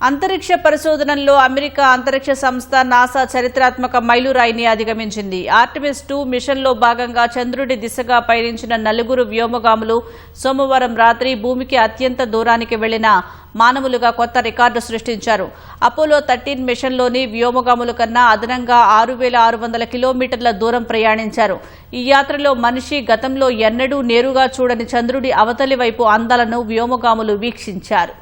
అంతరిక్ష పరిశోధనల్లో అమెరికా అంతరిక్ష సంస్థ నాసా చరిత్రాత్మక మైలురాయిని అధిగమించింది. ఆర్టెమిస్ 2 మిషన్లో భాగంగా చంద్రుడి దిశగా పయనించిన 4 వ్యోమగాములు సోమవారం రాత్రి భూమికి అత్యంత దూరానికి వెళ్లిన మానవులుగా కొత్త రికార్డు సృష్టించారు. అపోలో 13 మిషన్లోని వ్యోమగాముల కన్నా అదనంగా 6,600 కిలోమీటర్ల దూరం ప్రయాణించారు. ఈ యాత్రలో మనిషి గతంలో ఎన్నడూ నేరుగా చూడని చంద్రుడి అవతలి వైపు అందాలను వ్యోమగాములు వీక్షించారు.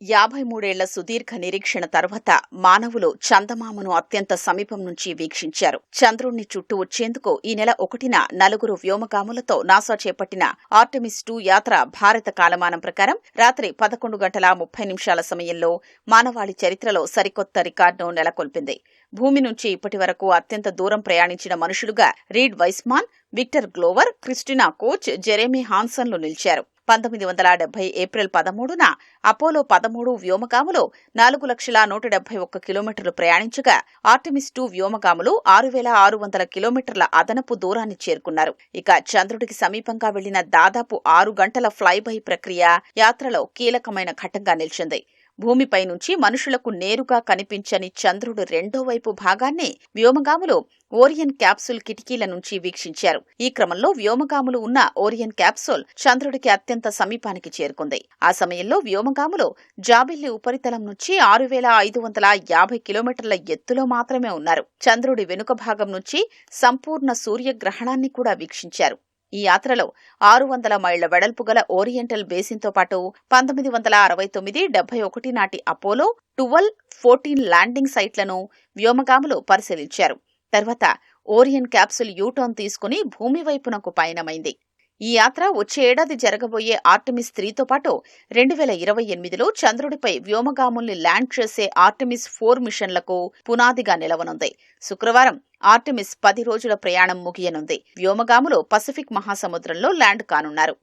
53 ఏళ్ల సుదీర్ఘ నిరీక్షణ తర్వాత మానవులు చందమామను అత్యంత సమీపం నుంచి వీక్షించారు. చంద్రుణ్ణి చుట్టూ వచ్చేందుకు ఈ నెల 1న 4 వ్యోమగాములతో నాసా చేపట్టిన ఆర్టెమిస్ 2 యాత్ర భారత కాలమానం ప్రకారం రాత్రి 11:30 సమయంలో మానవాళి చరిత్రలో సరికొత్త రికార్డును నెలకొల్పింది. భూమి నుంచి ఇప్పటి వరకు అత్యంత దూరం ప్రయాణించిన మనుషులుగా Reid Wiseman, Victor Glover, Christina Koch, Jeremy హాన్సన్లు నిలిచారు. 1970 ఏప్రిల్ 13న అపోలో 13 వ్యోమగాములు 4,171 కిలోమీటర్లు ప్రయాణించగా ఆర్టెమిస్ 2 వ్యోమగాములు 6,600 కిలోమీటర్ల అదనపు దూరాన్ని చేరుకున్నారు. ఇక చంద్రుడికి సమీపంగా వెళ్లిన దాదాపు 6 గంటల ఫ్లైబై ప్రక్రియ యాత్రలో కీలకమైన ఘట్టంగా నిలిచింది. భూమిపై నుంచి మనుషులకు నేరుగా కనిపించని చంద్రుడు రెండో వైపు భాగాన్ని వ్యోమగాములు ఓరియన్ క్యాప్సూల్ కిటికీల నుంచి వీక్షించారు. ఈ క్రమంలో వ్యోమగాములు ఉన్న ఓరియన్ క్యాప్సూల్ చంద్రుడికి అత్యంత సమీపానికి చేరుకుంది. ఆ సమయంలో వ్యోమగాములు జాబిల్లి ఉపరితలం నుంచి 6,550 కిలోమీటర్ల ఎత్తులో మాత్రమే ఉన్నారు. చంద్రుడి వెనుక భాగం నుంచి సంపూర్ణ సూర్యగ్రహణాన్ని కూడా వీక్షించారు. ఈ యాత్రలో 600 మైళ్ల వెడల్పు గల ఓరియంటల్ బేసిన్తో పాటు 1969-71 నాటి అపోలో 12, 14 ల్యాండింగ్ సైట్లను వ్యోమగాములు పరిశీలించారు. తర్వాత ఓరియన్ క్యాప్సూల్ యూటర్న్ తీసుకుని భూమి వైపునకు పయనమైంది. ఈ యాత్ర వచ్చే ఏడాది జరగబోయే ఆర్టెమిస్ 3తో పాటు 2028లో చంద్రుడిపై వ్యోమగాముల్ని ల్యాండ్ చేసే ఆర్టెమిస్ 4 మిషన్లకు పునాదిగా నిలవనుంది. శుక్రవారం ఆర్టెమిస్ 10 రోజుల ప్రయాణం ముగియనుంది. వ్యోమగాములు పసిఫిక్ మహాసముద్రంలో ల్యాండ్ కానున్నారు.